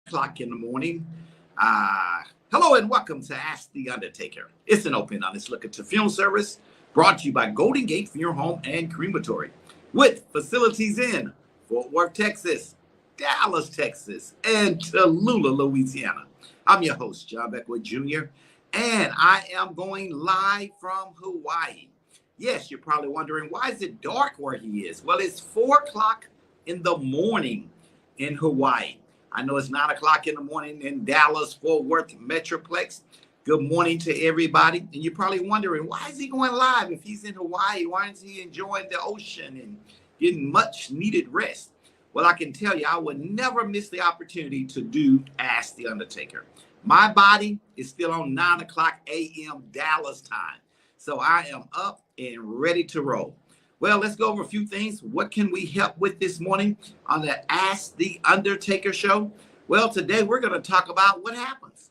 o'clock in the morning. Hello and welcome to Ask the Undertaker. It's an open, honest look at the funeral service brought to you by Golden Gate Funeral Home and Crematory with facilities in Fort Worth, Texas, Dallas, Texas, and Tallulah, Louisiana. I'm your host, John Beckwith Jr., and I am going live from Hawaii. Yes, you're probably wondering, why is it dark where he is? Well, it's 4 o'clock in the morning in Hawaii. I know it's 9 o'clock in the morning in Dallas, Fort Worth Metroplex. Good morning to everybody. And you're probably wondering, why is he going live if he's in Hawaii? Why is he enjoying the ocean and getting much needed rest? Well, I can tell you, I would never miss the opportunity to do Ask the Undertaker. My body is still on 9 o'clock a.m. Dallas time. So I am up and ready to roll. Well, let's go over a few things. What can we help with this morning on the Ask the Undertaker show? Well, today we're going to talk about what happens.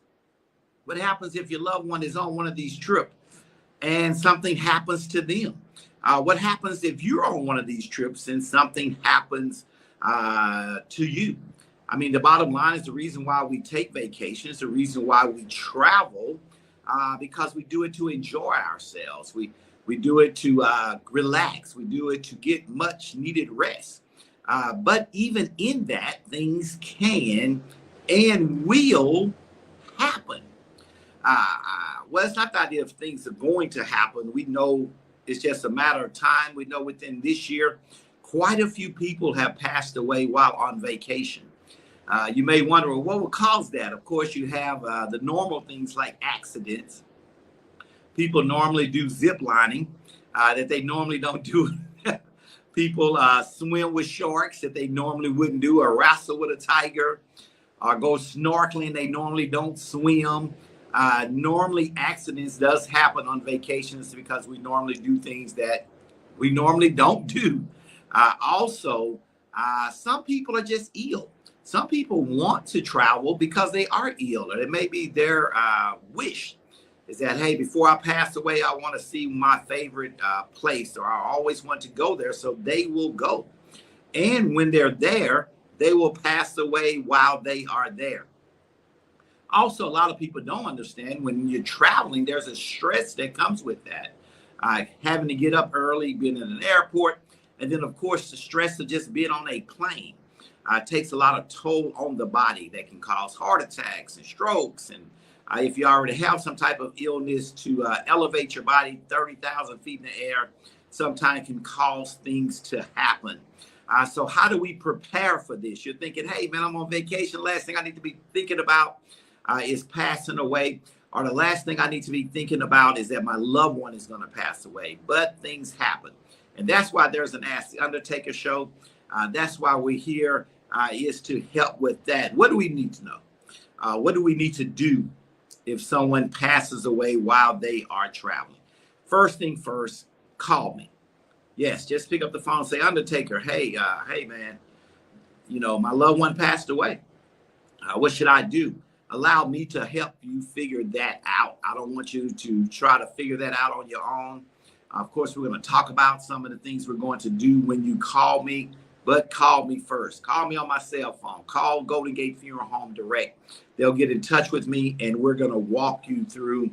What happens if your loved one is on one of these trips and something happens to them? What happens if you're on one of these trips and something happens to you? I mean, the bottom line is the reason why we take vacations, the reason why we travel, because we do it to enjoy ourselves. We do it to relax. We do it to get much needed rest. But even in that, things can and will happen. Well, it's not the idea of things are going to happen. We know it's just a matter of time. We know within this year, quite a few people have passed away while on vacation. You may wonder, well, what would cause that? Of course, you have the normal things like accidents. People normally do zip lining that they normally don't do. People swim with sharks that they normally wouldn't do, or wrestle with a tiger, or go snorkeling. They normally don't swim. Normally, accidents does happen on vacations because we normally do things that we normally don't do. Also, some people are just ill. Some people want to travel because they are ill, or it may be their wish is that, hey, before I pass away, I want to see my favorite place, or I always want to go there, so they will go. And when they're there, they will pass away while they are there. Also, a lot of people don't understand when you're traveling, there's a stress that comes with that. Having to get up early, being in an airport, and then, of course, the stress of just being on a plane takes a lot of toll on the body that can cause heart attacks and strokes. And if you already have some type of illness, to elevate your body 30,000 feet in the air sometimes can cause things to happen. So how do we prepare for this? You're thinking, hey, man, I'm on vacation. Last thing I need to be thinking about is passing away. Or the last thing I need to be thinking about is that my loved one is going to pass away. But things happen. And that's why there's an Ask the Undertaker show. That's why we're here, is to help with that. What do we need to know? What do we need to do if someone passes away while they are traveling? First thing first, call me. Yes, just pick up the phone and say, Undertaker, hey, man, my loved one passed away. What should I do? Allow me to help you figure that out. I don't want you to try to figure that out on your own. Of course, we're going to talk about some of the things we're going to do when you call me, but call me first. Call me on my cell phone. Call Golden Gate Funeral Home direct. They'll get in touch with me, and we're going to walk you through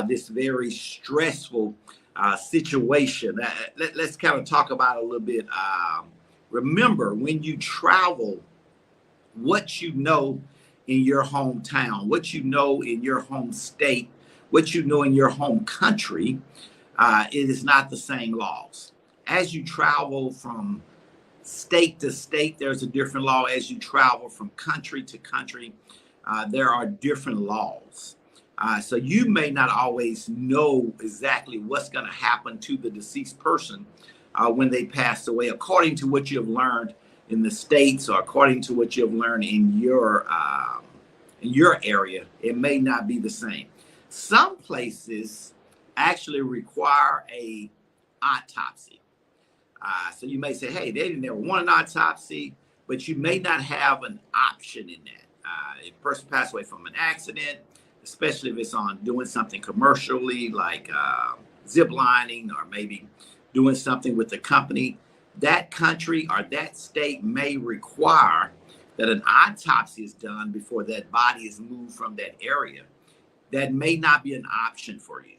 this very stressful situation. Let's kind of talk about it a little bit. Remember, when you travel, what you know in your hometown, what you know in your home state, what you know in your home country, it is not the same laws. As you travel from state to state, there's a different law. As you travel from country to country, there are different laws. So you may not always know exactly what's going to happen to the deceased person when they pass away, according to what you have learned in the States, or according to what you have learned in your area. It may not be the same. Some places actually require a autopsy. So you may say, hey, they didn't ever want an autopsy, but you may not have an option in that. If a person passed away from an accident, especially if it's on doing something commercially like zip lining, or maybe doing something with the company, that country or that state may require that an autopsy is done before that body is moved from that area, that may not be an option for you.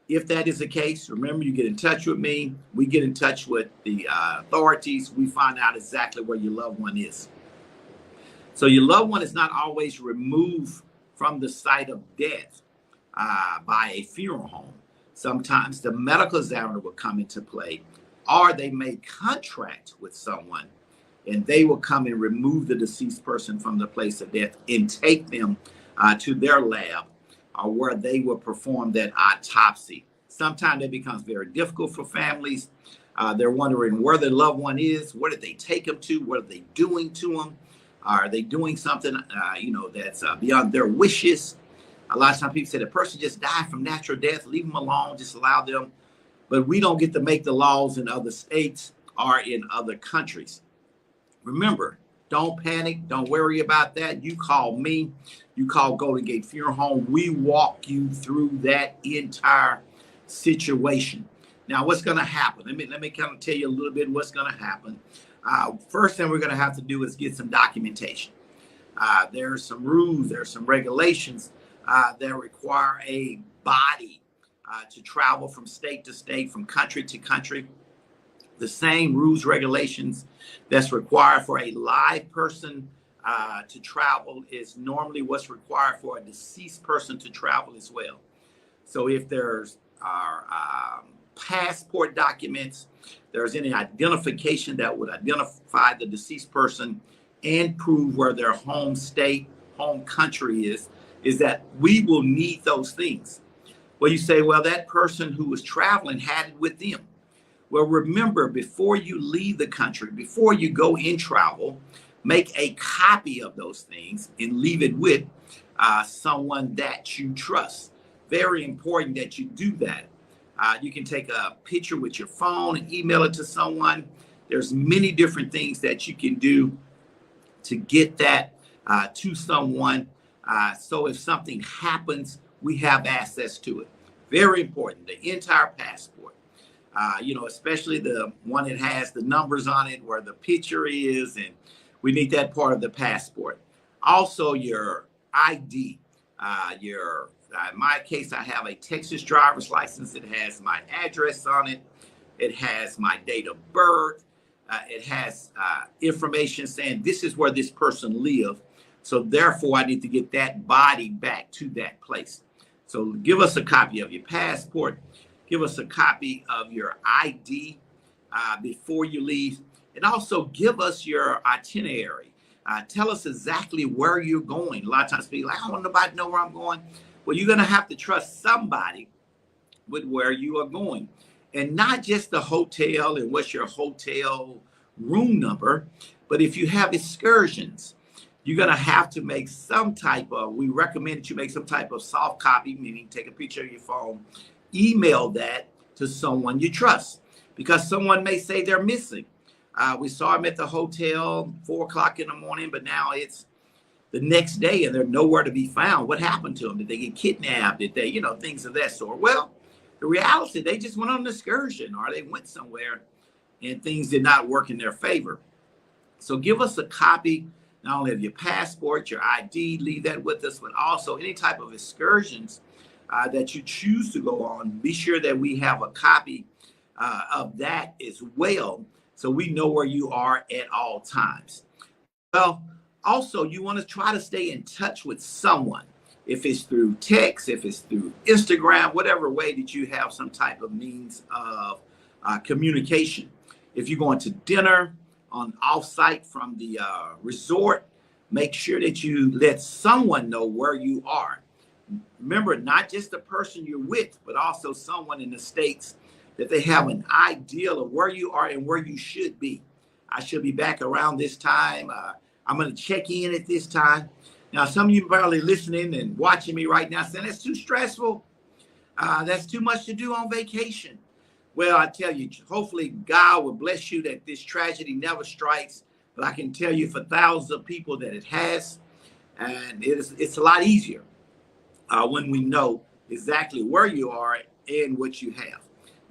If that is the case, remember, you get in touch with me. We get in touch with the authorities. We find out exactly where your loved one is. So your loved one is not always removed from the site of death by a funeral home. Sometimes the medical examiner will come into play, or they may contract with someone and they will come and remove the deceased person from the place of death and take them to their lab where they will perform that autopsy. Sometimes it becomes very difficult for families. They're wondering where their loved one is. Where did they take them to? What are they doing to them? Are they doing something, that's beyond their wishes? A lot of times people say the person just died from natural death. Leave them alone. Just allow them. But we don't get to make the laws in other states or in other countries. Remember, don't panic. Don't worry about that. You call me. You call Golden Gate Funeral Home. We walk you through that entire situation. Now, what's going to happen? Let me kind of tell you a little bit what's going to happen. First thing we're going to have to do is get some documentation. There's some rules. There's some regulations that require a body to travel from state to state, from country to country. The same rules, regulations that's required for a live person to travel is normally what's required for a deceased person to travel as well. So if there's passport documents, there's any identification that would identify the deceased person and prove where their home state, home country is that we will need those things. Well, you say, well, that person who was traveling had it with them. Well, remember, before you leave the country, before you go in travel, make a copy of those things and leave it with someone that you trust. Very important that you do that. You can take a picture with your phone and email it to someone. There's many different things that you can do to get that to someone. So if something happens, we have access to it. Very important, the entire passport. Especially the one that has the numbers on it, where the picture is, and we need that part of the passport. Also, your ID, in my case, I have a Texas driver's license. It has my address on it. It has my date of birth. It has information saying this is where this person lived. So therefore, I need to get that body back to that place. So give us a copy of your passport. Give us a copy of your ID before you leave. And also give us your itinerary. Tell us exactly where you're going. A lot of times people are like, I don't want nobody to know where I'm going. Well, you're going to have to trust somebody with where you are going. And not just the hotel and what's your hotel room number, but if you have excursions, you're going to have to make some type of, we recommend that you make some type of soft copy, meaning take a picture of your phone, email that to someone you trust, because someone may say they're missing. We saw them at the hotel 4 o'clock in the morning, but now it's the next day and they're nowhere to be found. What happened to them? Did they get kidnapped? Did they, things of that sort? Well, the reality, they just went on an excursion or they went somewhere and things did not work in their favor. So give us a copy, not only of your passport, your ID, leave that with us, but also any type of excursions that you choose to go on. Be sure that we have a copy of that as well, so we know where you are at all times. Well, also, you want to try to stay in touch with someone. If it's through text, if it's through Instagram, whatever way that you have some type of means of communication. If you're going to dinner on off-site from the resort, make sure that you let someone know where you are. Remember, not just the person you're with, but also someone in the States, that they have an idea of where you are and where you should be. I should be back around this time. I'm going to check in at this time. Now, some of you probably listening and watching me right now saying, that's too stressful. That's too much to do on vacation. Well, I tell you, hopefully God will bless you that this tragedy never strikes. But I can tell you for thousands of people that it has. And it's a lot easier when we know exactly where you are and what you have.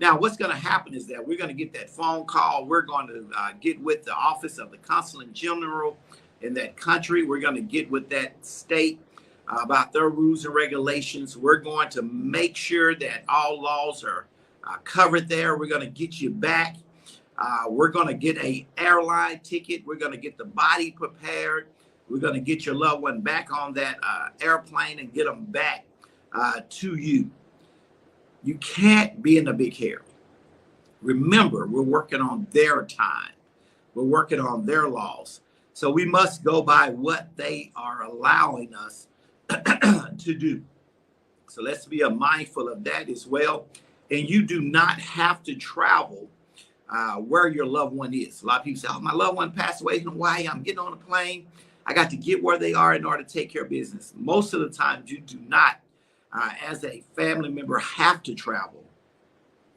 Now, what's going to happen is that we're going to get that phone call. We're going to get with the Office of the Consulate General in that country. We're going to get with that state about their rules and regulations. We're going to make sure that all laws are covered there. We're going to get you back. We're going to get an airline ticket. We're going to get the body prepared. We're going to get your loved one back on that airplane and get them back to you. You can't be in a big hurry. Remember, we're working on their time. We're working on their laws. So we must go by what they are allowing us to do. So let's be mindful of that as well. And you do not have to travel where your loved one is. A lot of people say, oh, my loved one passed away in Hawaii. I'm getting on a plane. I got to get where they are in order to take care of business. Most of the time, you do not, as a family member, have to travel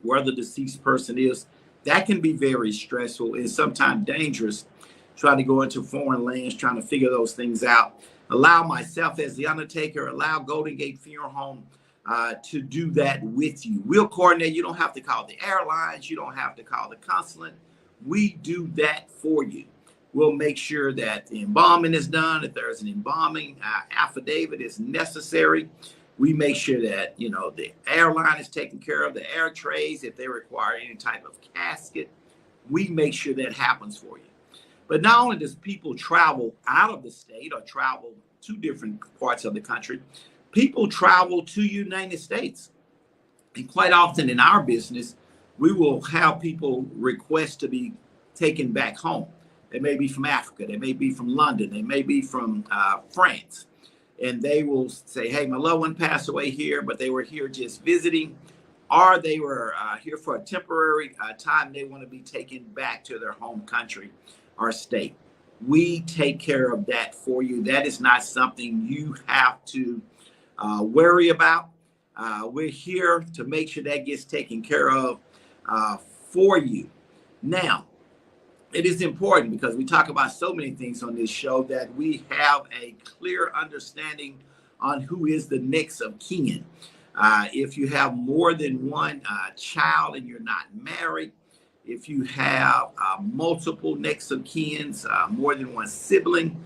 where the deceased person is. That can be very stressful and sometimes dangerous, trying to go into foreign lands, trying to figure those things out. Allow myself as the Undertaker, allow Golden Gate Funeral Home to do that with you. We'll coordinate. You don't have to call the airlines. You don't have to call the consulate. We do that for you. We'll make sure that the embalming is done. If there's an embalming affidavit is necessary, we make sure that, you know, the airline is taken care of, the air trays, if they require any type of casket, we make sure that happens for you. But not only does people travel out of the state or travel to different parts of the country, people travel to United States. And quite often in our business, we will have people request to be taken back home. They may be from Africa, they may be from London, they may be from France. And they will say, hey, my loved one passed away here, but they were here just visiting, or they were here for a temporary time. They want to be taken back to their home country or state. We take care of that for you. That is not something you have to worry about. We're here to make sure that gets taken care of for you. Now, it is important, because we talk about so many things on this show, that we have a clear understanding on who is the next of kin. If you have more than one child and you're not married, if you have multiple next of kins, more than one sibling,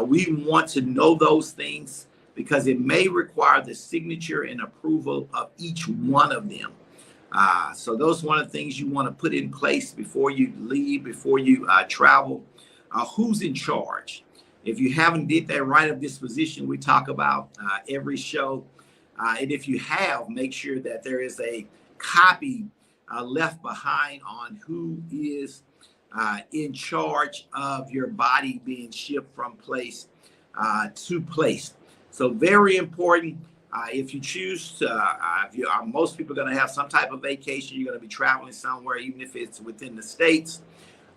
we want to know those things, because it may require the signature and approval of each one of them. So those are one of the things you want to put in place before you leave, before you travel. Who's in charge? If you haven't did that right of disposition we talk about every show, and if you have, make sure that there is a copy left behind on who is in charge of your body being shipped from place to place. So very important. If you choose to, most people are going to have some type of vacation. You're going to be traveling somewhere, even if it's within the states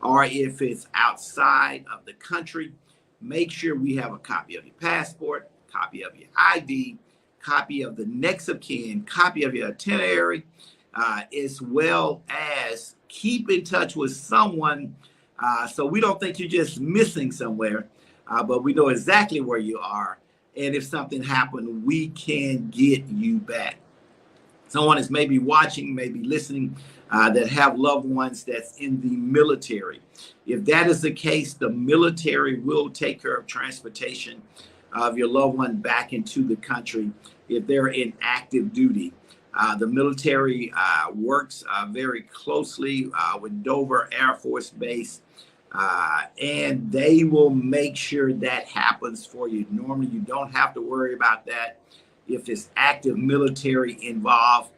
or if it's outside of the country. Make sure we have a copy of your passport, copy of your ID, copy of the next of kin, copy of your itinerary, as well as keep in touch with someone so we don't think you're just missing somewhere, but we know exactly where you are. And if something happened, we can get you back. Someone is maybe watching, maybe listening, that have loved ones that's in the military. If that is the case, the military will take care of transportation of your loved one back into the country if they're in active duty. The military works very closely with Dover Air Force Base. And they will make sure that happens for you. Normally, you don't have to worry about that. If it's active military involved,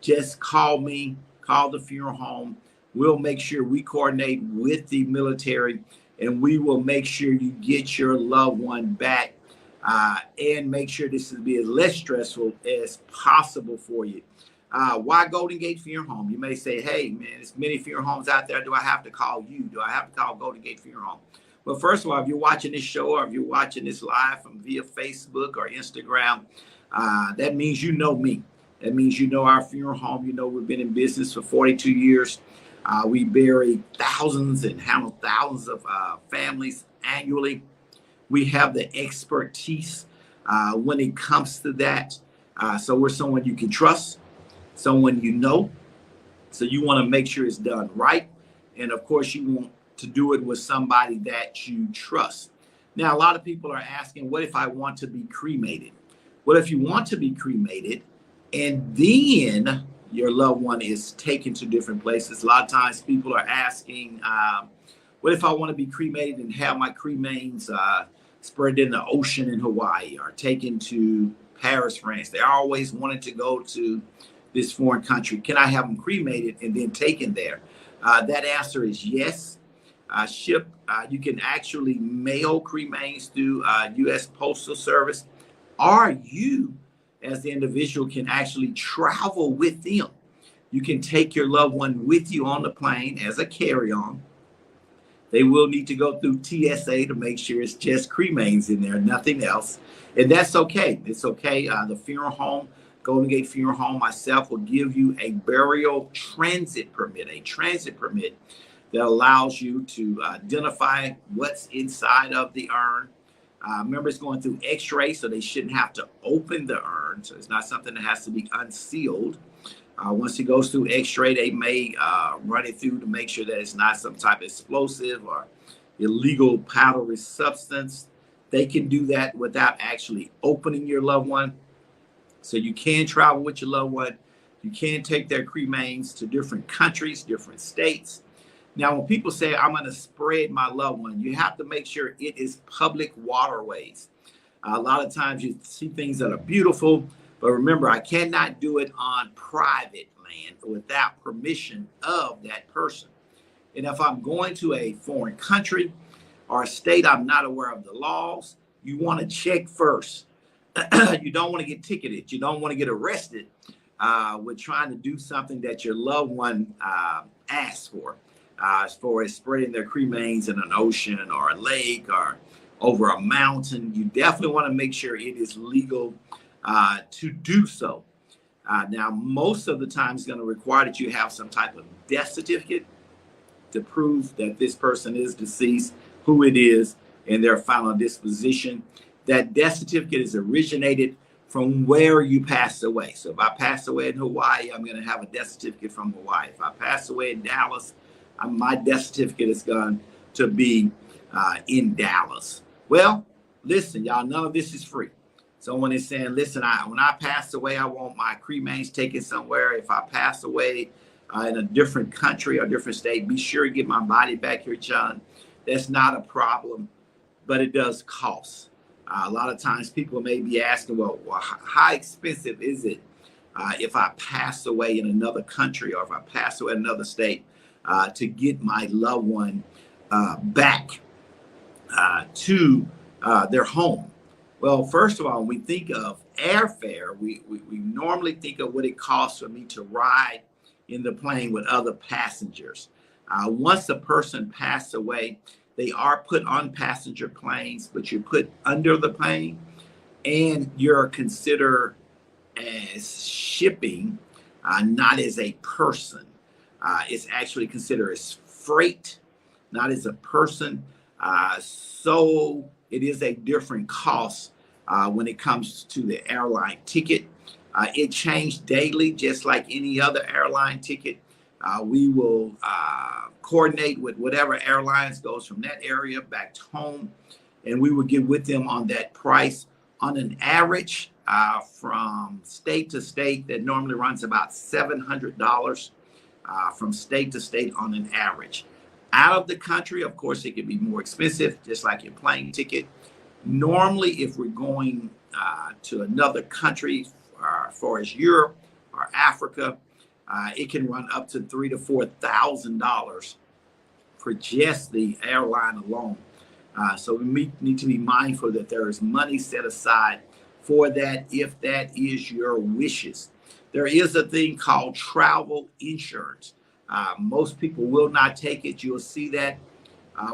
just call me, call the funeral home. We'll make sure we coordinate with the military, and we will make sure you get your loved one back and make sure this will be as less stressful as possible for you. Why Golden Gate Funeral Home? You may say, hey, man, there's many funeral homes out there. Do I have to call you? Do I have to call Golden Gate Funeral Home? Well, first of all, if you're watching this show or if you're watching this live from via Facebook or Instagram, that means you know me. That means you know our funeral home. You know we've been in business for 42 years. We bury thousands and handle thousands of families annually. We have the expertise when it comes to that. So we're someone you can trust, someone you know. So you want to make sure it's done right. And of course, you want to do it with somebody that you trust. Now, a lot of people are asking, what if I want to be cremated? What if you want to be cremated and then your loved one is taken to different places? A lot of times people are asking, what if I want to be cremated and have my cremains spread in the ocean in Hawaii or taken to Paris, France? They always wanted to go to this foreign country. Can I have them cremated and then taken there? That answer is yes. You can actually mail cremains through U.S. Postal Service, or you as the individual can actually travel with them. You can take your loved one with you on the plane as a carry-on. They will need to go through TSA to make sure it's just cremains in there, nothing else. And that's okay. It's okay. The funeral home, Golden Gate Funeral Home, myself will give you a burial transit permit, that allows you to identify what's inside of the urn. Remember, it's going through x-ray, so they shouldn't have to open the urn. So it's not something that has to be unsealed. Once it goes through x-ray, they may run it through to make sure that it's not some type of explosive or illegal powdery substance. They can do that without actually opening your loved one. So you can travel with your loved one. You can take their cremains to different countries, different states. Now, when people say, I'm going to spread my loved one, you have to make sure it is public waterways. A lot of times you see things that are beautiful, but remember, I cannot do it on private land without permission of that person. And if I'm going to a foreign country or a state I'm not aware of the laws, you want to check first. You don't want to get ticketed. You don't want to get arrested with trying to do something that your loved one asked for. As far as spreading their cremains in an ocean or a lake or over a mountain, you definitely want to make sure it is legal to do so. Now, most of the time it's going to require that you have some type of death certificate to prove that this person is deceased, who it is, and their final disposition. That death certificate is originated from where you passed away. So if I pass away in Hawaii, I'm going to have a death certificate from Hawaii. If I pass away in Dallas, my death certificate is going to be in Dallas. Well, listen, y'all, none of this is free. Someone is saying, listen, when I pass away, I want my cremains taken somewhere. If I pass away in a different country or different state, be sure to get my body back here, John. That's not a problem, but it does cost. A lot of times people may be asking, well, how expensive is it if I pass away in another country or if I pass away in another state to get my loved one back to their home? Well, first of all, when we think of airfare, we normally think of what it costs for me to ride in the plane with other passengers. Once a person passes away, they are put on passenger planes, but you're put under the plane and you're considered as shipping, not as a person. It's actually considered as freight, not as a person. So it is a different cost when it comes to the airline ticket. It changed daily, just like any other airline ticket. We will coordinate with whatever airlines goes from that area back to home, and we will get with them on that price. On an average, from state to state, that normally runs about $700 from state to state on an average. Out of the country, of course, it can be more expensive, just like your plane ticket. Normally, if we're going to another country, as far as Europe or Africa, it can run up to $3,000 to $4,000 for just the airline alone. So we need to be mindful that there is money set aside for that if that is your wishes. There is a thing called travel insurance. Most people will not take it. You'll see that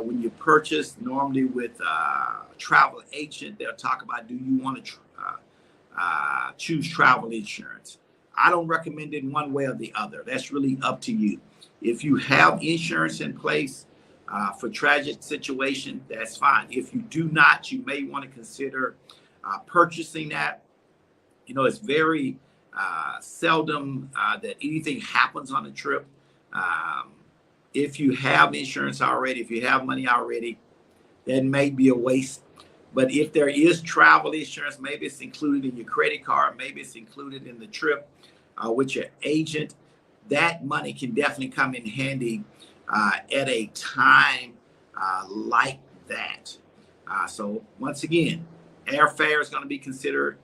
when you purchase, normally with a travel agent, they'll talk about, do you want to choose travel insurance? I don't recommend it one way or the other. That's really up to you. If you have insurance in place for tragic situation, that's fine. If you do not, you may want to consider purchasing that. You know, it's very seldom that anything happens on a trip. If you have insurance already, if you have money already, that may be a waste. But if there is travel insurance, maybe it's included in your credit card, maybe it's included in the trip with your agent, that money can definitely come in handy at a time like that. So once again, airfare is going to be considered.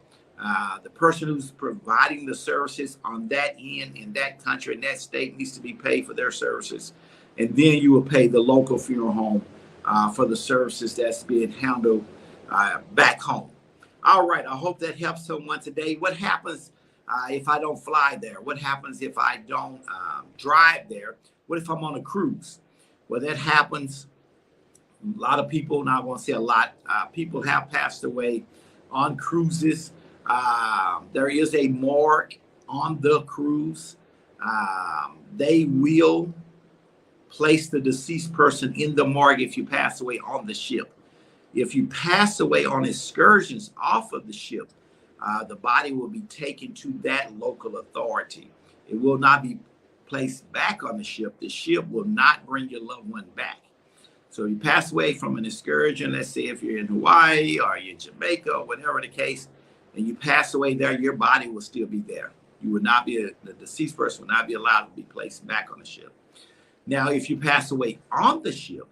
The person who's providing the services on that end in that country, in that state, needs to be paid for their services. And then you will pay the local funeral home for the services that's being handled back home. All right, I hope that helps someone today. What happens if I don't fly there? What happens if I don't drive there? What if I'm on a cruise? Well, that happens. A lot of people, now I won't say a lot, people have passed away on cruises. There is a morgue on the cruise. They will place the deceased person in the morgue if you pass away on the ship. If you pass away on excursions off of the ship, the body will be taken to that local authority. It will not be placed back on the ship. The ship will not bring your loved one back. So you pass away from an excursion, let's say if you're in Hawaii or you're in Jamaica or whatever the case, and you pass away there, your body will still be there. You would not be, the deceased person would not be allowed to be placed back on the ship. Now, if you pass away on the ship,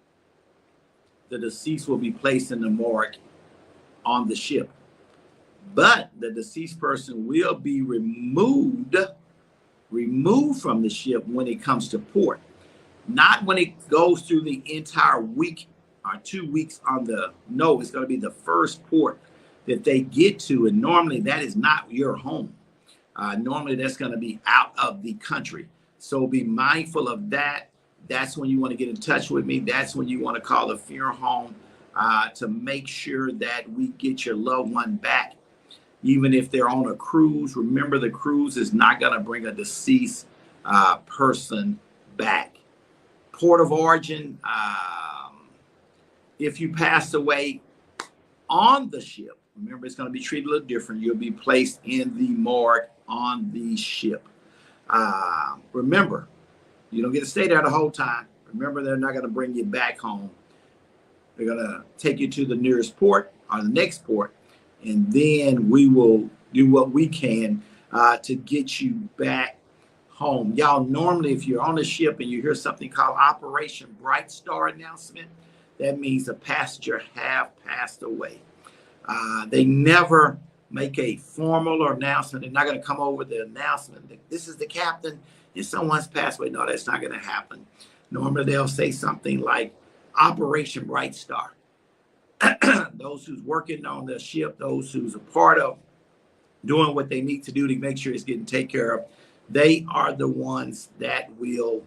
the deceased will be placed in the morgue on the ship. But the deceased person will be removed from the ship when it comes to port. Not when it goes through the entire week or 2 weeks on the, no, it's going to be the first port that they get to. And normally that is not your home. Normally that's going to be out of the country. So be mindful of that. That's when you want to get in touch with me. That's when you want to call the funeral home to make sure that we get your loved one back. Even if they're on a cruise, remember the cruise is not going to bring a deceased person back. Port of origin, if you pass away on the ship, remember it's going to be treated a little different. You'll be placed in the morgue on the ship. Remember, you don't get to stay there the whole time. Remember, they're not going to bring you back home. They're going to take you to the nearest port or the next port, and then we will do what we can to get you back home. Y'all, normally if you're on a ship and you hear something called Operation Bright Star announcement, that means a passenger have passed away. They never make a formal announcement. They're not going to come over the announcement. This is the captain and someone's passed away. No, that's not going to happen. Normally they'll say something like Operation Bright Star. Those who's working on the ship, those who's a part of doing what they need to do to make sure it's getting taken care of, they are the ones that will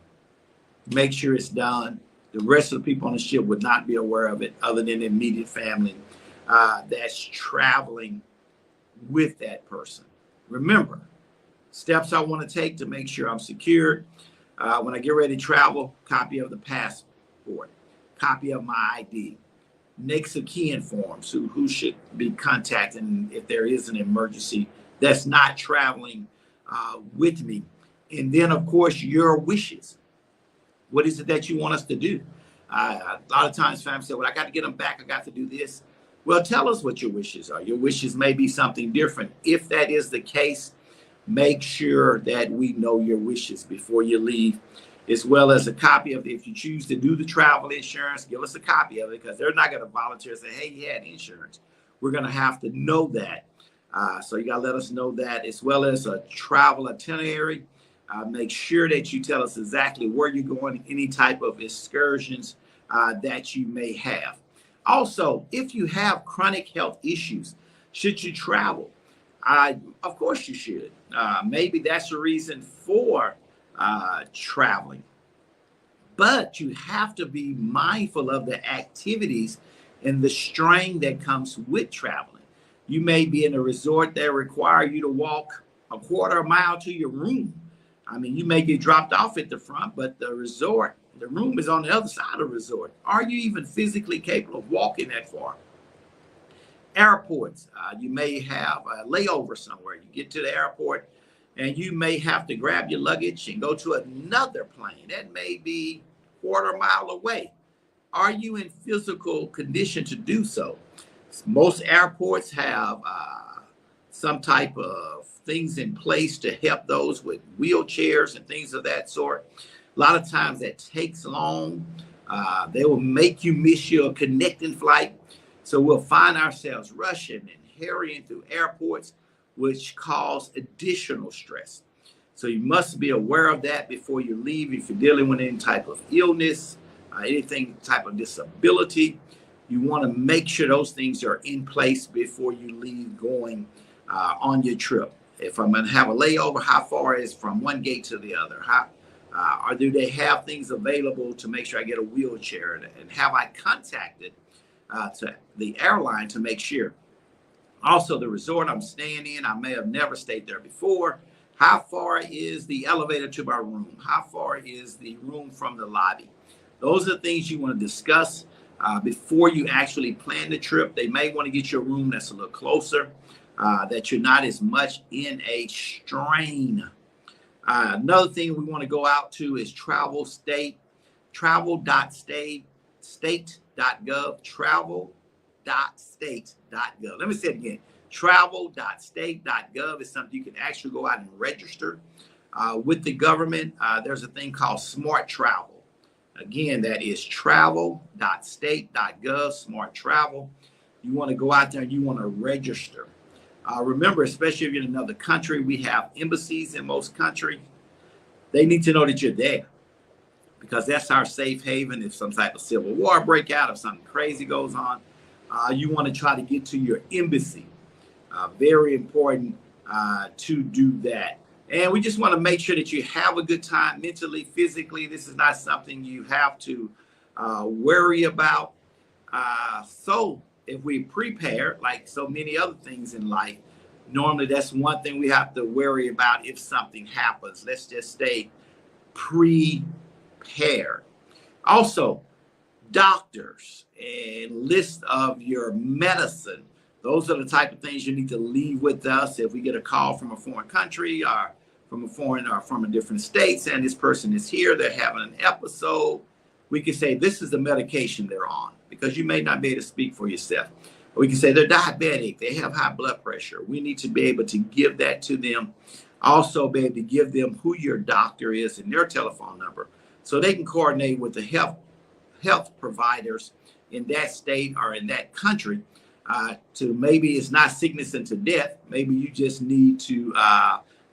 make sure it's done. The rest of the people on the ship would not be aware of it other than the immediate family that's traveling with that person. Remember, steps I want to take to make sure I'm secured. When I get ready to travel, copy of the passport, copy of my ID, next of kin forms, who should be contacted if there is an emergency that's not traveling with me. And then, of course, your wishes. What is it that you want us to do? A lot of times families say, well, I got to get them back. I got to do this. Well, tell us what your wishes are. Your wishes may be something different. If that is the case, make sure that we know your wishes before you leave, as well as a copy of it. If you choose to do the travel insurance, give us a copy of it, because they're not going to volunteer and say, hey, you had insurance. We're going to have to know that. So you got to let us know that, as well as a travel itinerary. Make sure that you tell us exactly where you're going, any type of excursions that you may have. Also, if you have chronic health issues, should you travel? Of course you should. Maybe that's the reason for traveling. But you have to be mindful of the activities and the strain that comes with traveling. You may be in a resort that require you to walk a quarter mile to your room. I mean, you may get dropped off at the front, but the room is on the other side of the resort. Are you even physically capable of walking that far? Airports, you may have a layover somewhere. You get to the airport and you may have to grab your luggage and go to another plane. That may be a quarter mile away. Are you in physical condition to do so? Most airports have some type of things in place to help those with wheelchairs and things of that sort. A lot of times that takes long. They will make you miss your connecting flight. So we'll find ourselves rushing and hurrying through airports, which cause additional stress. So you must be aware of that before you leave. If you're dealing with any type of illness, anything type of disability, you want to make sure those things are in place before you leave going on your trip. If I'm going to have a layover, how far is from one gate to the other? Or do they have things available to make sure I get a wheelchair? And have I contacted to the airline to make sure? Also, the resort I'm staying in, I may have never stayed there before. How far is the elevator to my room? How far is the room from the lobby? Those are the things you want to discuss before you actually plan the trip. They may want to get you a room that's a little closer, that you're not as much in a strain. Another thing we want to go out to is travel.state.gov, travel.state.gov. Let me say it again. Travel.state.gov is something you can actually go out and register with the government. There's a thing called Smart Travel. Again, that is travel.state.gov, Smart Travel. You want to go out there and you want to register. Remember, especially if you're in another country, we have embassies in most countries. They need to know that you're there because that's our safe haven. If some type of civil war break out, if something crazy goes on, you want to try to get to your embassy. Very important to do that. And we just want to make sure that you have a good time mentally, physically. This is not something you have to worry about. So if we prepare, like so many other things in life, normally that's one thing we have to worry about if something happens. Let's just stay prepared. Also, doctors and list of your medicine. Those are the type of things you need to leave with us. If we get a call from a foreign country or from a different states, and this person is here, they're having an episode, we can say this is the medication they're on, because you may not be able to speak for yourself. We can say they're diabetic, they have high blood pressure. We need to be able to give that to them. Also be able to give them who your doctor is and their telephone number, so they can coordinate with the health providers in that state or in that country. To maybe it's not sickness into death. Maybe you just need to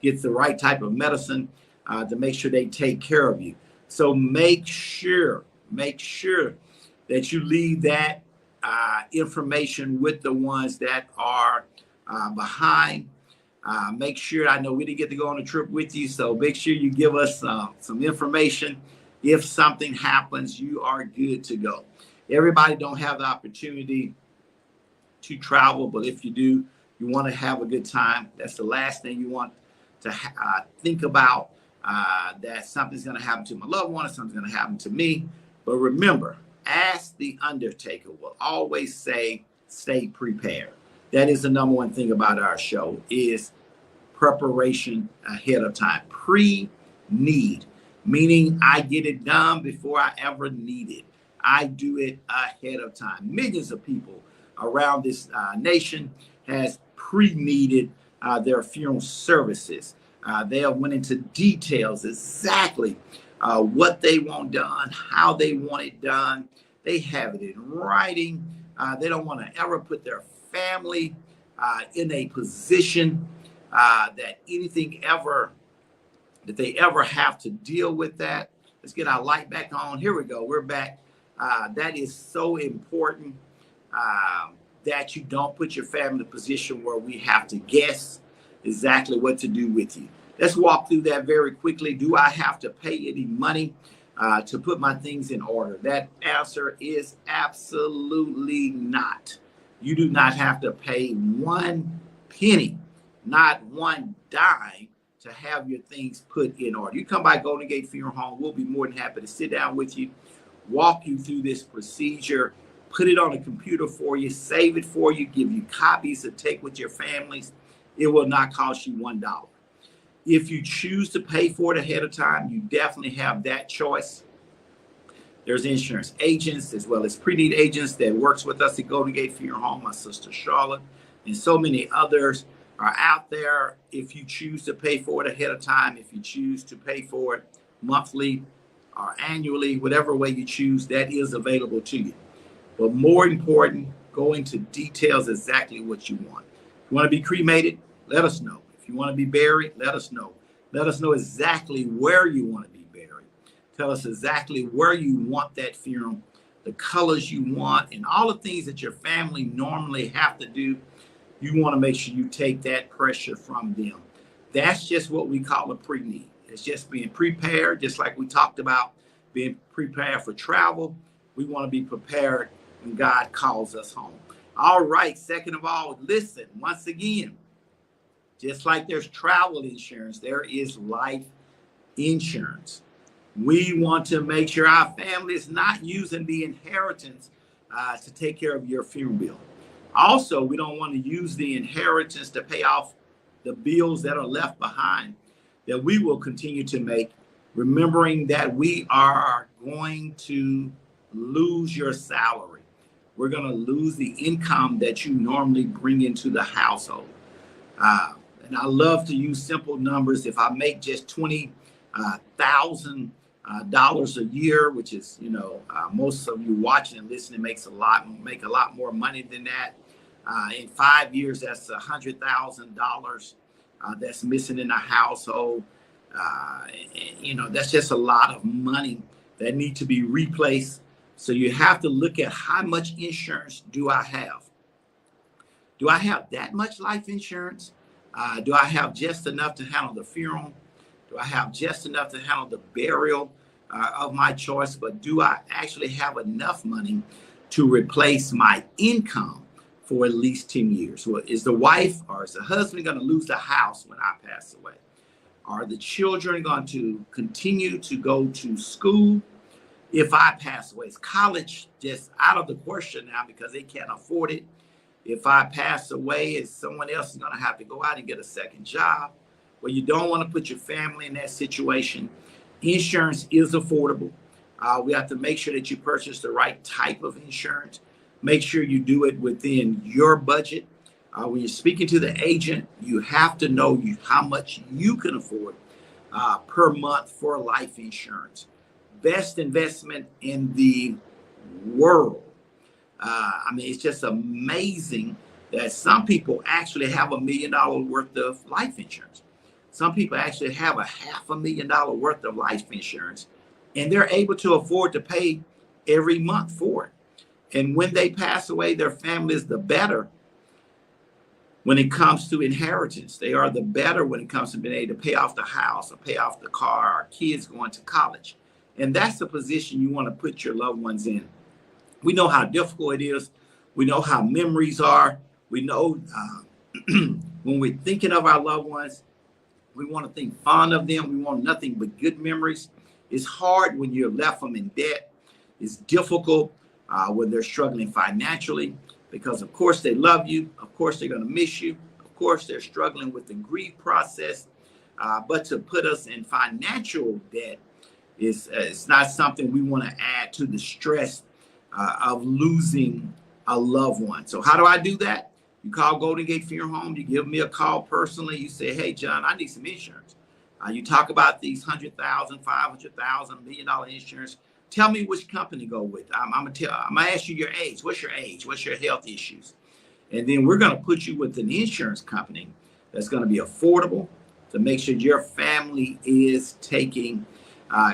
get the right type of medicine to make sure they take care of you. So make sure that you leave that information with the ones that are behind. Make sure, I know we didn't get to go on a trip with you, so make sure you give us some information. If something happens, you are good to go. Everybody don't have the opportunity to travel, but if you do, you want to have a good time. That's the last thing you want to think about, that something's going to happen to my loved one or something's going to happen to me. But remember, as the Undertaker will always say, stay prepared. That is the number one thing about our show, is preparation ahead of time. Pre-need, meaning I get it done before I ever need it. I do it ahead of time. Millions of people around this nation has pre-needed their funeral services. They have went into details exactly what they want done, how they want it done. They have it in writing. They don't want to ever put their family in a position that they ever have to deal with that. Let's get our light back on. Here we go. We're back. That is so important. That you don't put your family in a position where we have to guess exactly what to do with you. Let's walk through that very quickly. Do I have to pay any money to put my things in order? That answer is absolutely not. You do not have to pay one penny, not one dime, to have your things put in order. You come by Golden Gate Funeral Home, we'll be more than happy to sit down with you, walk you through this procedure, put it on a computer for you, save it for you, give you copies to take with your families. It will not cost you $1. If you choose to pay for it ahead of time, you definitely have that choice. There's insurance agents as well as pre-need agents that works with us at Golden Gate Funeral Home. My sister Charlotte and so many others are out there. If you choose to pay for it ahead of time, if you choose to pay for it monthly or annually, whatever way you choose, that is available to you. But more important, go into details exactly what you want. If you want to be cremated, let us know. If you want to be buried, let us know. Let us know exactly where you want to be buried. Tell us exactly where you want that funeral, the colors you want, and all the things that your family normally have to do. You want to make sure you take that pressure from them. That's just what we call a pre-need. It's just being prepared, just like we talked about being prepared for travel. We want to be prepared when God calls us home. All right. Second of all, listen, once again, just like there's travel insurance, there is life insurance. We want to make sure our family is not using the inheritance to take care of your funeral bill. Also, we don't want to use the inheritance to pay off the bills that are left behind that we will continue to make, remembering that we are going to lose your salary. We're going to lose the income that you normally bring into the household. And I love to use simple numbers. If I make just $20,000 a year, which is, most of you watching and listening make a lot more money than that. In 5 years, that's $100,000 that's missing in a household. That's just a lot of money that need to be replaced. So you have to look at how much insurance do I have? Do I have that much life insurance? Do I have just enough to handle the funeral? Do I have just enough to handle the burial of my choice? But do I actually have enough money to replace my income for at least 10 years? Well, is the wife or is the husband going to lose the house when I pass away? Are the children going to continue to go to school if I pass away? Is college just out of the question now because they can't afford it? If I pass away, is someone else is going to have to go out and get a second job? Well, you don't want to put your family in that situation. Insurance is affordable. We have to make sure that you purchase the right type of insurance. Make sure you do it within your budget. When you're speaking to the agent, you have to know how much you can afford per month for life insurance. Best investment in the world. It's just amazing that some people actually have $1 million worth of life insurance. Some people actually have $500,000 worth of life insurance, and they're able to afford to pay every month for it. And when they pass away, their family is the better when it comes to inheritance. They are the better when it comes to being able to pay off the house or pay off the car, or kids going to college. And that's the position you want to put your loved ones in. We know how difficult it is. We know how memories are. We know when we're thinking of our loved ones, we want to think fond of them. We want nothing but good memories. It's hard when you're left them in debt. It's difficult when they're struggling financially because, of course, they love you. Of course, they're going to miss you. Of course, they're struggling with the grief process. But to put us in financial debt it's not something we want to add to the stress of losing a loved one. So how do I do that? You call Golden Gate Funeral Home. You give me a call personally. You say, hey, John, I need some insurance. You talk about these $100,000, $500,000, $1 million insurance. Tell me which company to go with. I'm gonna ask you your age. What's your age? What's your health issues? And then we're gonna put you with an insurance company that's gonna be affordable to make sure your family is taking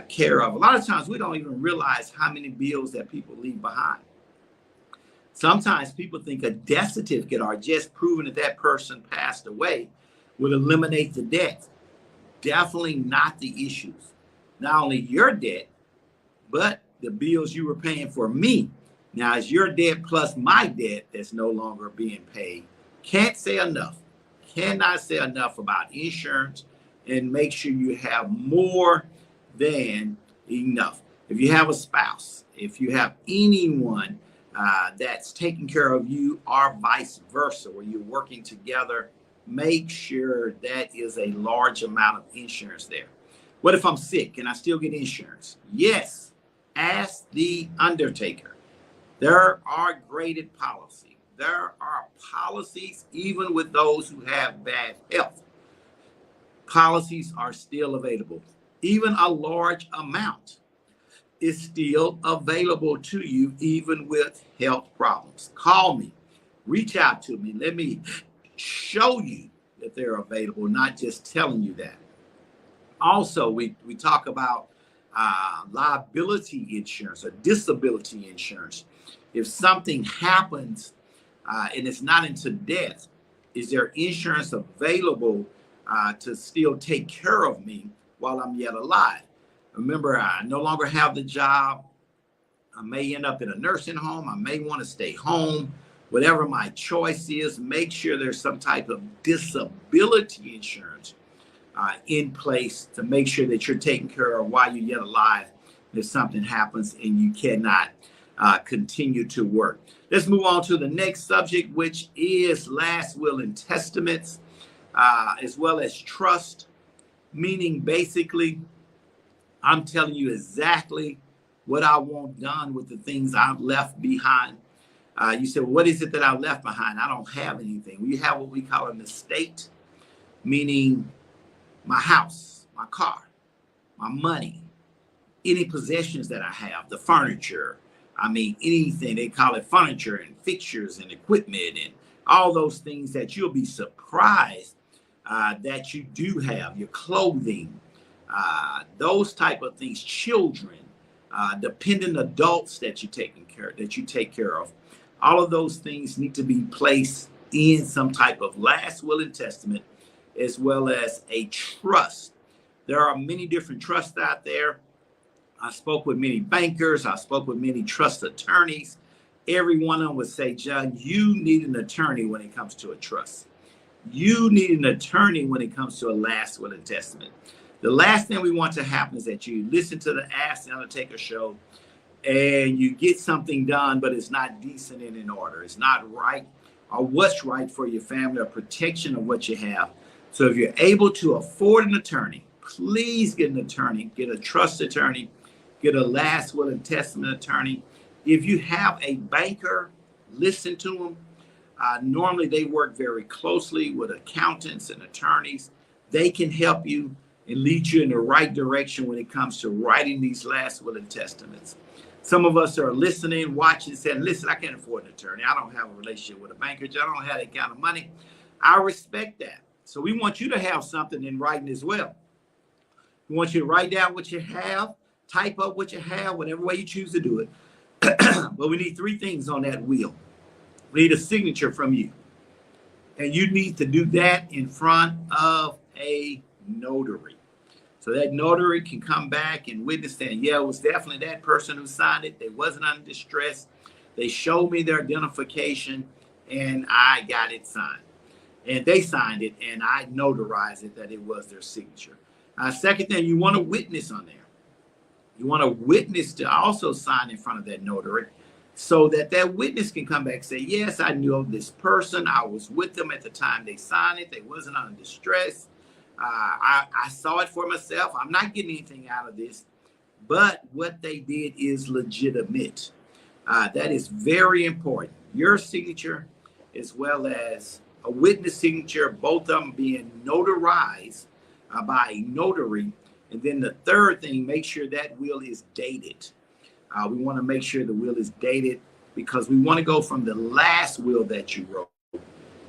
care of. A lot of times we don't even realize how many bills that people leave behind. Sometimes people think a death certificate or just proving that that person passed away will eliminate the debt. Definitely not the issues. Not only your debt, but the bills you were paying for me. Now it's your debt plus my debt that's no longer being paid. Can't say enough. Cannot say enough about insurance, and make sure you have more than enough. If you have a spouse, if you have anyone that's taking care of you or vice versa, where you're working together, make sure that is a large amount of insurance there. What if I'm sick and I still get insurance? Yes, Ask the Undertaker. There are graded policies. There are policies even with those who have bad health. Policies are still available. Even a large amount is still available to you, even with health problems. Call me, reach out to me. Let me show you that they're available, not just telling you that. Also, we talk about liability insurance or disability insurance. If something happens and it's not into death, is there insurance available to still take care of me while I'm yet alive? Remember, I no longer have the job. I may end up in a nursing home. I may want to stay home. Whatever my choice is, make sure there's some type of disability insurance in place to make sure that you're taken care of while you're yet alive if something happens and you cannot continue to work. Let's move on to the next subject, which is last will and testaments, as well as trust, meaning basically I'm telling you exactly what I want done with the things I've left behind. You said, well, what is it that I left behind? I don't have anything. We have what we call an estate, meaning my house, my car, my money, any possessions that I have, the furniture. I mean, anything. They call it furniture and fixtures and equipment and all those things that you'll be surprised that you do have, your clothing, those type of things, children, dependent adults that you take care of. All of those things need to be placed in some type of last will and testament, as well as a trust. There are many different trusts out there. I spoke with many bankers. I spoke with many trust attorneys. Every one of them would say, John, you need an attorney when it comes to a trust. You need an attorney when it comes to a last will and testament. The last thing we want to happen is that you listen to the Ask the Undertaker show and you get something done, but it's not decent and in order. It's not right or what's right for your family or protection of what you have. So if you're able to afford an attorney, please get an attorney, get a trust attorney, get a last will and testament attorney. If you have a banker, listen to them. Normally they work very closely with accountants and attorneys. They can help you and lead you in the right direction when it comes to writing these last will and testaments. Some of us are listening, watching, saying, listen, I can't afford an attorney. I don't have a relationship with a banker. I don't have that kind of money. I respect that. So we want you to have something in writing as well. We want you to write down what you have, type up what you have, whatever way you choose to do it. But we need three things on that will. We need a signature from you. And you need to do that in front of a notary. So that notary can come back and witness that, yeah, it was definitely that person who signed it. They wasn't under distress. They showed me their identification and I got it signed. And they signed it and I notarized it that it was their signature. Second thing, you want a witness on there. You want a witness to also sign in front of that notary so that that witness can come back and say, yes, I knew of this person. I was with them at the time they signed it. They wasn't under distress. I saw it for myself. I'm not getting anything out of this, but what they did is legitimate. That is very important. Your signature as well as a witness signature, both of them being notarized by a notary. And then the third thing, make sure that will is dated. We want to make sure the will is dated because we want to go from the last will that you wrote.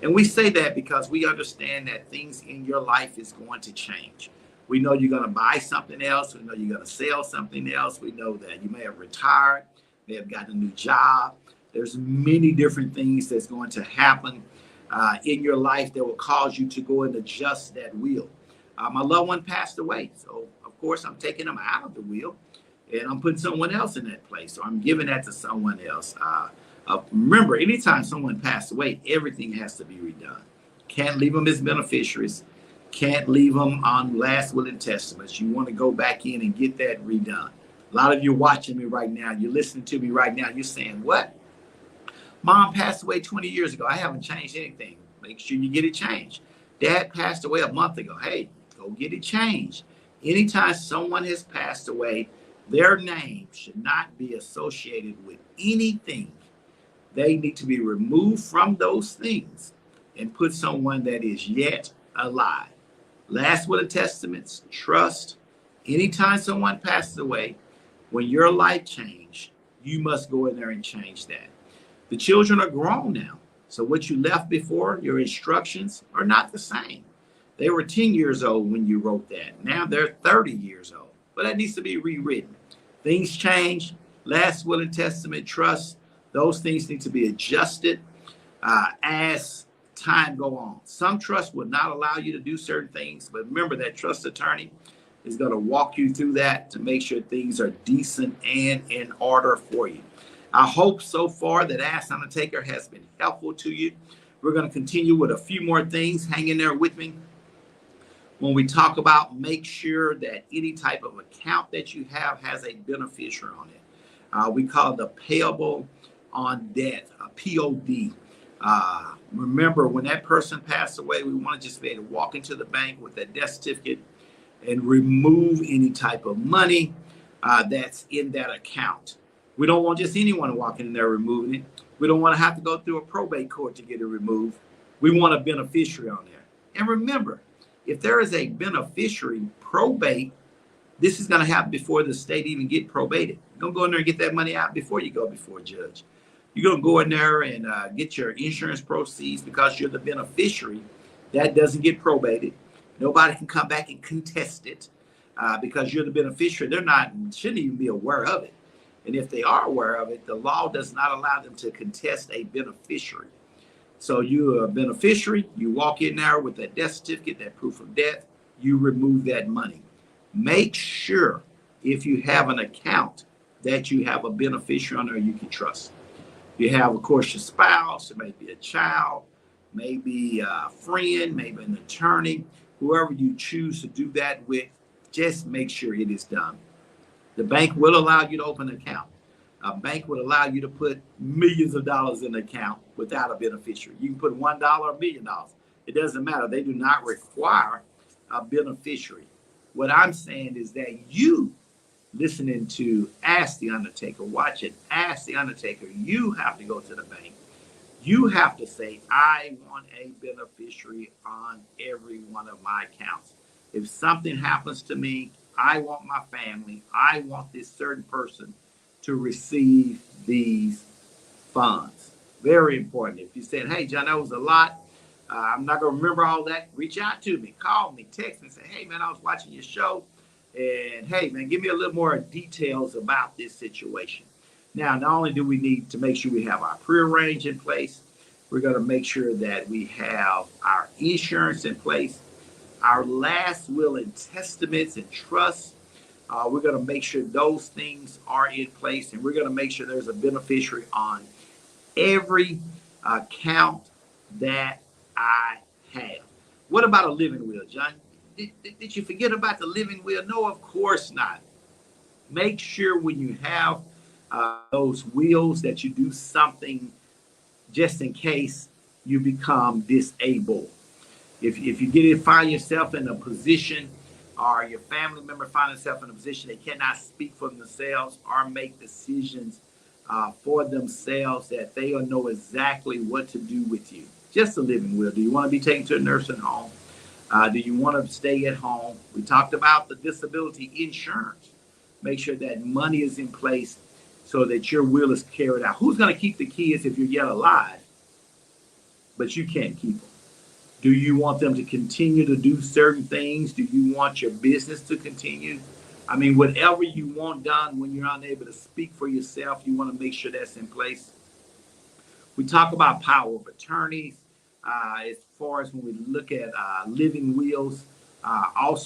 And we say that because we understand that things in your life is going to change. We know you're going to buy something else. We know you're going to sell something else. We know that you may have retired, may have gotten a new job. There's many different things that's going to happen in your life that will cause you to go and adjust that will. My loved one passed away. So, of course, I'm taking them out of the will and I'm putting someone else in that place. So I'm giving that to someone else. Remember, anytime someone passed away, everything has to be redone. Can't leave them as beneficiaries. Can't leave them on last will and testaments. You want to go back in and get that redone. A lot of you watching me right now, you're listening to me right now, you're saying, what? Mom passed away 20 years ago. I haven't changed anything. Make sure you get it changed. Dad passed away a month ago. Hey, go get it changed. Anytime someone has passed away, Their name should not be associated with anything. They need to be removed from those things and put someone that is yet alive. Last will and testaments, trust. Anytime someone passes away, when your life changed, you must go in there and change that. The children are grown now. So what you left before, your instructions are not the same. They were 10 years old when you wrote that. Now they're 30 years old. But that needs to be rewritten. Things change. Last will and testament, trust. Those things need to be adjusted as time go on. Some trust will not allow you to do certain things, but remember that trust attorney is going to walk you through that to make sure things are decent and in order for you. I hope so far that Ask the Undertaker has been helpful to you. We're going to continue with a few more things. Hang in there with me. When we talk about, make sure that any type of account that you have has a beneficiary on it. We call it the payable on debt, a POD. Remember, when that person passed away, we want to just be able to walk into the bank with that death certificate and remove any type of money that's in that account. We don't want just anyone walking in there removing it. We don't want to have to go through a probate court to get it removed. We want a beneficiary on there. And remember, if there is a beneficiary probate, this is going to happen before the state even get probated. You're going to go in there and get that money out before you go before a judge. You're going to go in there and get your insurance proceeds because you're the beneficiary. That doesn't get probated. Nobody can come back and contest it because you're the beneficiary. Shouldn't even be aware of it. And if they are aware of it, the law does not allow them to contest a beneficiary. So you're a beneficiary. You walk in there with that death certificate, that proof of death. You remove that money. Make sure if you have an account that you have a beneficiary on there you can trust. You have, of course, your spouse. It may be a child, maybe a friend, maybe an attorney. Whoever you choose to do that with, just make sure it is done. The bank will allow you to open an account. A bank would allow you to put millions of dollars in an account without a beneficiary. You can put $1 or $1 million. It doesn't matter. They do not require a beneficiary. What I'm saying is that you listening to Ask the Undertaker, watching Ask the Undertaker, you have to go to the bank. You have to say, I want a beneficiary on every one of my accounts. If something happens to me, I want my family, I want this certain person to receive these funds. Very important. If you said, hey, John, that was a lot. I'm not going to remember all that. Reach out to me. Call me. Text me. Say, hey, man, I was watching your show. And, hey, man, give me a little more details about this situation. Now, not only do we need to make sure we have our prearrange in place, we're going to make sure that we have our insurance in place, our last will and testaments and trusts. We're going to make sure those things are in place, and we're going to make sure there's a beneficiary on every account that I have. What about a living will, John? Did you forget about the living will? No, of course not. Make sure when you have those wills that you do something just in case you become disabled. If you find yourself in a position, or your family member find themselves in a position they cannot speak for themselves or make decisions for themselves, that they will know exactly what to do with you. Just a living will. Do you want to be taken to a nursing home? Do you want to stay at home? We talked about the disability insurance. Make sure that money is in place so that your will is carried out. Who's going to keep the kids if you're yet alive, but you can't keep them? Do you want them to continue to do certain things? Do you want your business to continue? I mean, whatever you want done when you're unable to speak for yourself, you want to make sure that's in place. We talk about power of attorneys as far as when we look at living wills. Also,